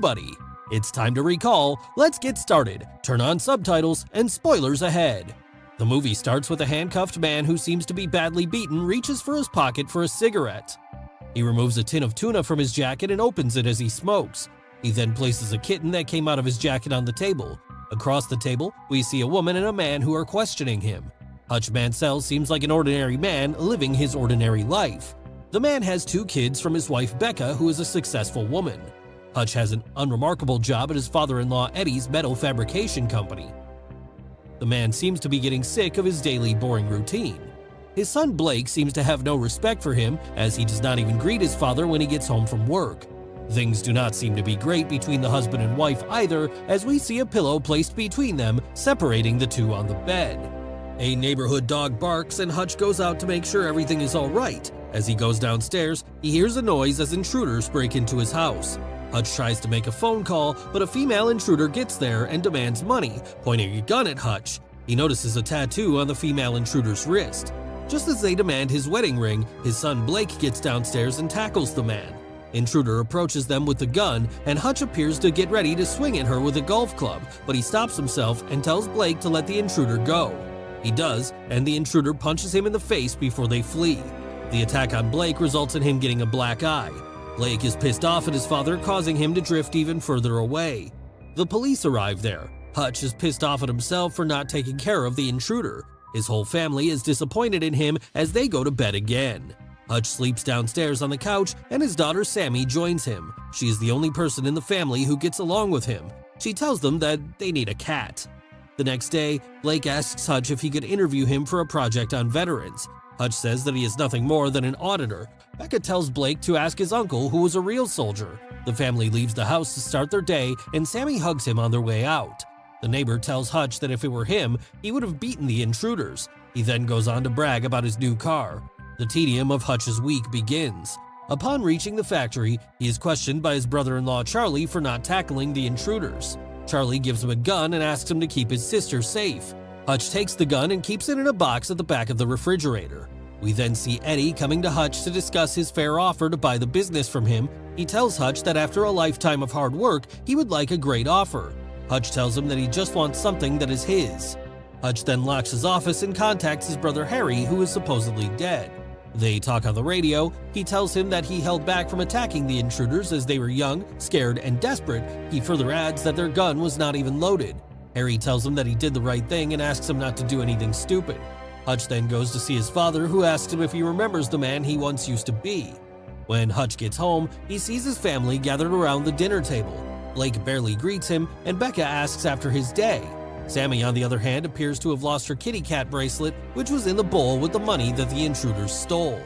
Buddy. It's time to recall, let's get started, turn on subtitles, and spoilers ahead. The movie starts with a handcuffed man who seems to be badly beaten reaches for his pocket for a cigarette. He removes a tin of tuna from his jacket and opens it as he smokes. He then places a kitten that came out of his jacket on the table. Across the table, we see a woman and a man who are questioning him. Hutch Mansell seems like an ordinary man living his ordinary life. The man has 2 kids from his wife Becca, who is a successful woman. Hutch has an unremarkable job at his father-in-law Eddie's metal fabrication company. The man seems to be getting sick of his daily boring routine. His son Blake seems to have no respect for him, as he does not even greet his father when he gets home from work. Things do not seem to be great between the husband and wife either, as we see a pillow placed between them, separating the two on the bed. A neighborhood dog barks and Hutch goes out to make sure everything is all right. As he goes downstairs, he hears a noise as intruders break into his house. Hutch tries to make a phone call, but a female intruder gets there and demands money, pointing a gun at Hutch. He notices a tattoo on the female intruder's wrist. Just as they demand his wedding ring, his son Blake gets downstairs and tackles the man. Intruder approaches them with the gun, and Hutch appears to get ready to swing at her with a golf club, but he stops himself and tells Blake to let the intruder go. He does, and the intruder punches him in the face before they flee. The attack on Blake results in him getting a black eye. Blake is pissed off at his father, causing him to drift even further away. The police arrive there. Hutch is pissed off at himself for not taking care of the intruder. His whole family is disappointed in him as they go to bed again. Hutch sleeps downstairs on the couch, and his daughter Sammy joins him. She is the only person in the family who gets along with him. She tells them that they need a cat. The next day, Blake asks Hutch if he could interview him for a project on veterans. Hutch says that he is nothing more than an auditor. Becca tells Blake to ask his uncle, who was a real soldier. The family leaves the house to start their day, and Sammy hugs him on their way out. The neighbor tells Hutch that if it were him, he would have beaten the intruders. He then goes on to brag about his new car. The tedium of Hutch's week begins. Upon reaching the factory, he is questioned by his brother-in-law Charlie for not tackling the intruders. Charlie gives him a gun and asks him to keep his sister safe. Hutch takes the gun and keeps it in a box at the back of the refrigerator. We then see Eddie coming to Hutch to discuss his fair offer to buy the business from him. He tells Hutch that after a lifetime of hard work, he would like a great offer. Hutch tells him that he just wants something that is his. Hutch then locks his office and contacts his brother Harry, who is supposedly dead. They talk on the radio. He tells him that he held back from attacking the intruders as they were young, scared, and desperate. He further adds that their gun was not even loaded. Harry tells him that he did the right thing and asks him not to do anything stupid. Hutch then goes to see his father, who asks him if he remembers the man he once used to be. When Hutch gets home, he sees his family gathered around the dinner table. Blake barely greets him, and Becca asks after his day. Sammy, on the other hand, appears to have lost her kitty cat bracelet, which was in the bowl with the money that the intruders stole.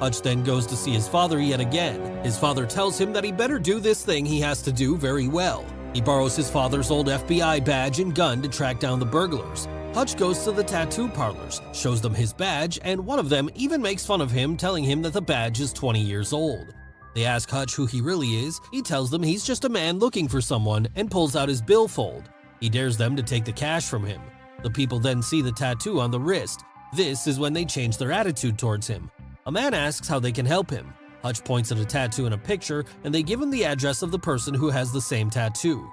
Hutch then goes to see his father yet again. His father tells him that he better do this thing he has to do very well. He borrows his father's old FBI badge and gun to track down the burglars. Hutch goes to the tattoo parlors, shows them his badge, and one of them even makes fun of him, telling him that the badge is 20 years old. They ask Hutch who he really is. He tells them he's just a man looking for someone and pulls out his billfold. He dares them to take the cash from him. The people then see the tattoo on the wrist. This is when they change their attitude towards him. A man asks how they can help him. Hutch points at a tattoo in a picture, and they give him the address of the person who has the same tattoo.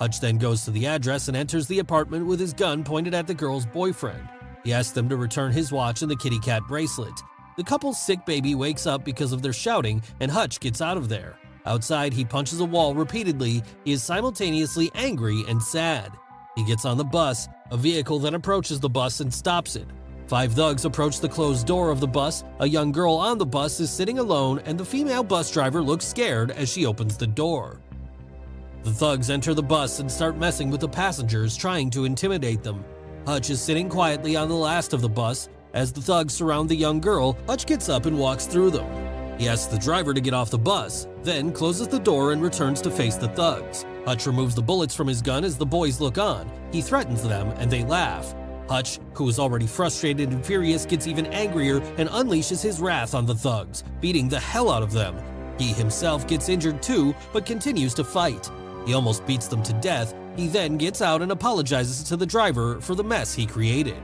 Hutch then goes to the address and enters the apartment with his gun pointed at the girl's boyfriend. He asks them to return his watch and the kitty cat bracelet. The couple's sick baby wakes up because of their shouting, and Hutch gets out of there. Outside, he punches a wall repeatedly. He is simultaneously angry and sad. He gets on the bus. A vehicle then approaches the bus and stops it. 5 thugs approach the closed door of the bus. A young girl on the bus is sitting alone, and the female bus driver looks scared as she opens the door. The thugs enter the bus and start messing with the passengers, trying to intimidate them. Hutch is sitting quietly on the last of the bus. As the thugs surround the young girl, Hutch gets up and walks through them. He asks the driver to get off the bus, then closes the door and returns to face the thugs. Hutch removes the bullets from his gun as the boys look on. He threatens them and they laugh. Hutch, who is already frustrated and furious, gets even angrier and unleashes his wrath on the thugs, beating the hell out of them. He himself gets injured too, but continues to fight. He almost beats them to death. He then gets out and apologizes to the driver for the mess he created.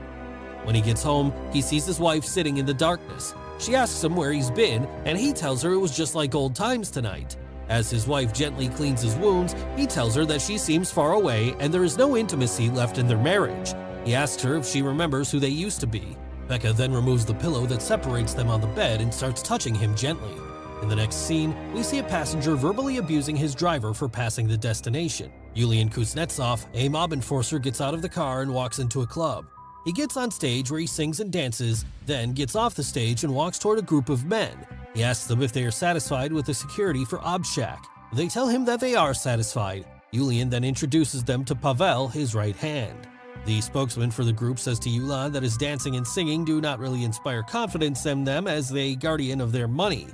When he gets home, he sees his wife sitting in the darkness. She asks him where he's been, and he tells her it was just like old times tonight. As his wife gently cleans his wounds, he tells her that she seems far away and there is no intimacy left in their marriage. He asks her if she remembers who they used to be. Becca then removes the pillow that separates them on the bed and starts touching him gently. In the next scene, we see a passenger verbally abusing his driver for passing the destination. Yulian Kuznetsov, a mob enforcer, gets out of the car and walks into a club. He gets on stage where he sings and dances, then gets off the stage and walks toward a group of men. He asks them if they are satisfied with the security for Obshak. They tell him that they are satisfied. Yulian then introduces them to Pavel, his right hand. The spokesman for the group says to Yulian that his dancing and singing do not really inspire confidence in them as the guardian of their money.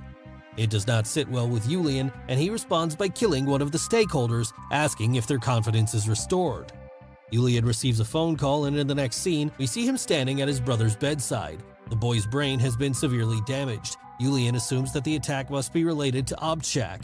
It does not sit well with Yulian, and he responds by killing one of the stakeholders, asking if their confidence is restored. Yulian receives a phone call, and in the next scene, we see him standing at his brother's bedside. The boy's brain has been severely damaged. Yulian assumes that the attack must be related to Obshak.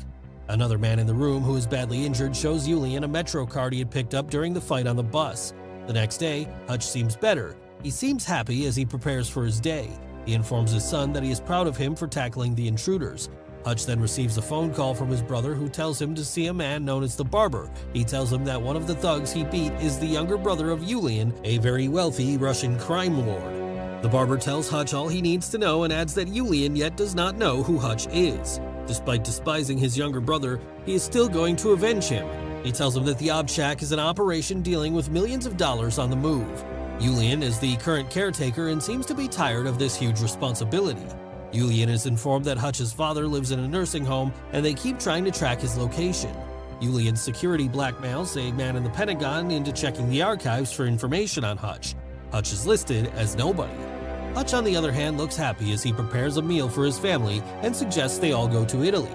Another man in the room who is badly injured shows Yulian a Metro card he had picked up during the fight on the bus. The next day, Hutch seems better. He seems happy as he prepares for his day. He informs his son that he is proud of him for tackling the intruders. Hutch then receives a phone call from his brother who tells him to see a man known as the Barber. He tells him that one of the thugs he beat is the younger brother of Yulian, a very wealthy Russian crime lord. The Barber tells Hutch all he needs to know and adds that Yulian yet does not know who Hutch is. Despite despising his younger brother, he is still going to avenge him. He tells him that the Obshak is an operation dealing with millions of dollars on the move. Yulian is the current caretaker and seems to be tired of this huge responsibility. Yulian is informed that Hutch's father lives in a nursing home and they keep trying to track his location. Yulian's security blackmails a man in the Pentagon into checking the archives for information on Hutch. Hutch is listed as nobody. Hutch, on the other hand, looks happy as he prepares a meal for his family and suggests they all go to Italy.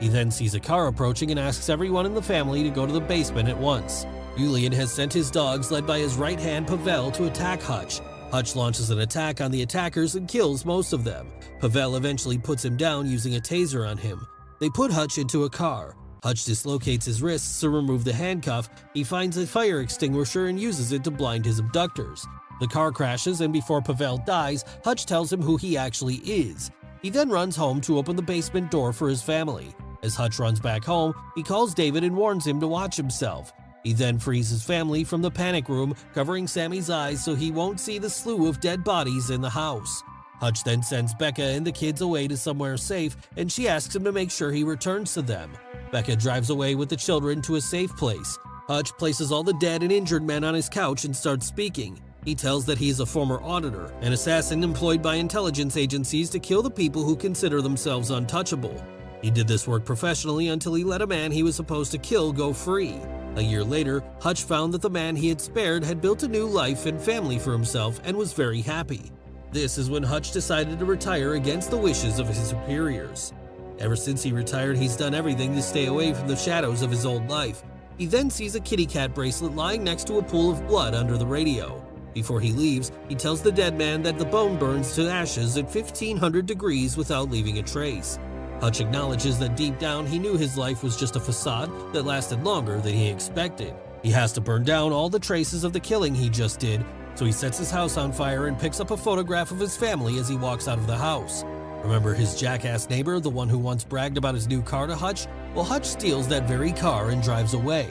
He then sees a car approaching and asks everyone in the family to go to the basement at once. Yulian has sent his dogs, led by his right hand Pavel, to attack Hutch. Hutch launches an attack on the attackers and kills most of them. Pavel eventually puts him down using a taser on him. They put Hutch into a car. Hutch dislocates his wrists to remove the handcuff. He finds a fire extinguisher and uses it to blind his abductors. The car crashes, and before Pavel dies, Hutch tells him who he actually is. He then runs home to open the basement door for his family. As Hutch runs back home, he calls David and warns him to watch himself. He then frees his family from the panic room, covering Sammy's eyes so he won't see the slew of dead bodies in the house. Hutch then sends Becca and the kids away to somewhere safe, and she asks him to make sure he returns to them. Becca drives away with the children to a safe place. Hutch places all the dead and injured men on his couch and starts speaking. He tells that he is a former auditor, an assassin employed by intelligence agencies to kill the people who consider themselves untouchable. He did this work professionally until he let a man he was supposed to kill go free. A year later, Hutch found that the man he had spared had built a new life and family for himself and was very happy. This is when Hutch decided to retire against the wishes of his superiors. Ever since he retired, he's done everything to stay away from the shadows of his old life. He then sees a kitty cat bracelet lying next to a pool of blood under the radio. Before he leaves, he tells the dead man that the bone burns to ashes at 1500 degrees without leaving a trace. Hutch acknowledges that deep down he knew his life was just a facade that lasted longer than he expected. He has to burn down all the traces of the killing he just did, so he sets his house on fire and picks up a photograph of his family as he walks out of the house. Remember his jackass neighbor, the one who once bragged about his new car to Hutch? Well, Hutch steals that very car and drives away.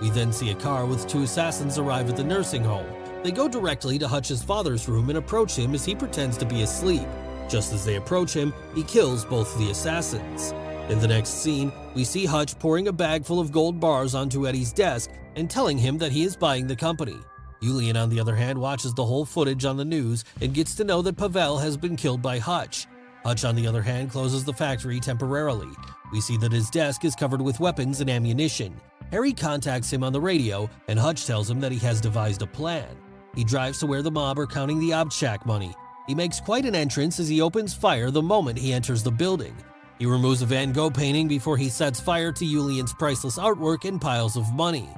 We then see a car with two assassins arrive at the nursing home. They go directly to Hutch's father's room and approach him as he pretends to be asleep. Just as they approach him, he kills both the assassins. In the next scene, we see Hutch pouring a bag full of gold bars onto Eddie's desk and telling him that he is buying the company. Yulian, on the other hand, watches the whole footage on the news and gets to know that Pavel has been killed by Hutch. Hutch, on the other hand, closes the factory temporarily. We see that his desk is covered with weapons and ammunition. Harry contacts him on the radio, and Hutch tells him that he has devised a plan. He drives to where the mob are counting the Obshak money. He makes quite an entrance as he opens fire the moment he enters the building. He removes a Van Gogh painting before he sets fire to Yulian's priceless artwork and piles of money.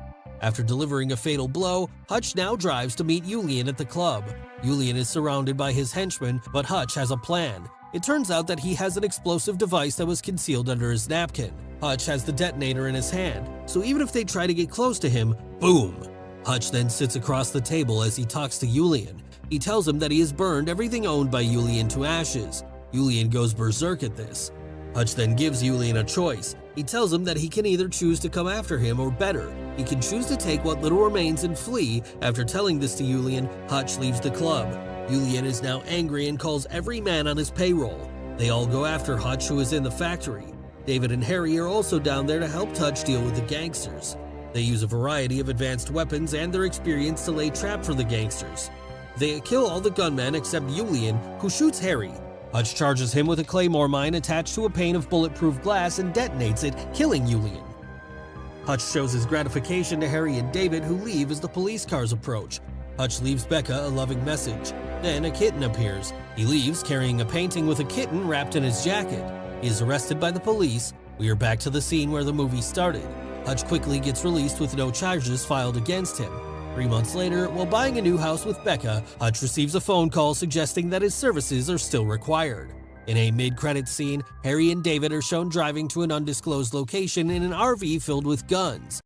After delivering a fatal blow, Hutch now drives to meet Yulian at the club. Yulian is surrounded by his henchmen, but Hutch has a plan. It turns out that he has an explosive device that was concealed under his napkin. Hutch has the detonator in his hand, so even if they try to get close to him, boom! Hutch then sits across the table as he talks to Yulian. He tells him that he has burned everything owned by Yulian to ashes. Yulian goes berserk at this. Hutch then gives Yulian a choice. He tells him that he can either choose to come after him or better, he can choose to take what little remains and flee. After telling this to Julian, Hutch leaves the club. Julian is now angry and calls every man on his payroll. They all go after Hutch, who is in the factory. David and Harry are also down there to help Hutch deal with the gangsters. They use a variety of advanced weapons and their experience to lay trap for the gangsters. They kill all the gunmen except Julian, who shoots Harry. Hutch charges him with a claymore mine attached to a pane of bulletproof glass and detonates it, killing Julian. Hutch shows his gratification to Harry and David, who leave as the police cars approach. Hutch leaves Becca a loving message. Then a kitten appears. He leaves carrying a painting with a kitten wrapped in his jacket. He is arrested by the police. We are back to the scene where the movie started. Hutch quickly gets released with no charges filed against him. 3 months later, while buying a new house with Becca, Hutch receives a phone call suggesting that his services are still required. In a mid-credits scene, Harry and David are shown driving to an undisclosed location in an RV filled with guns.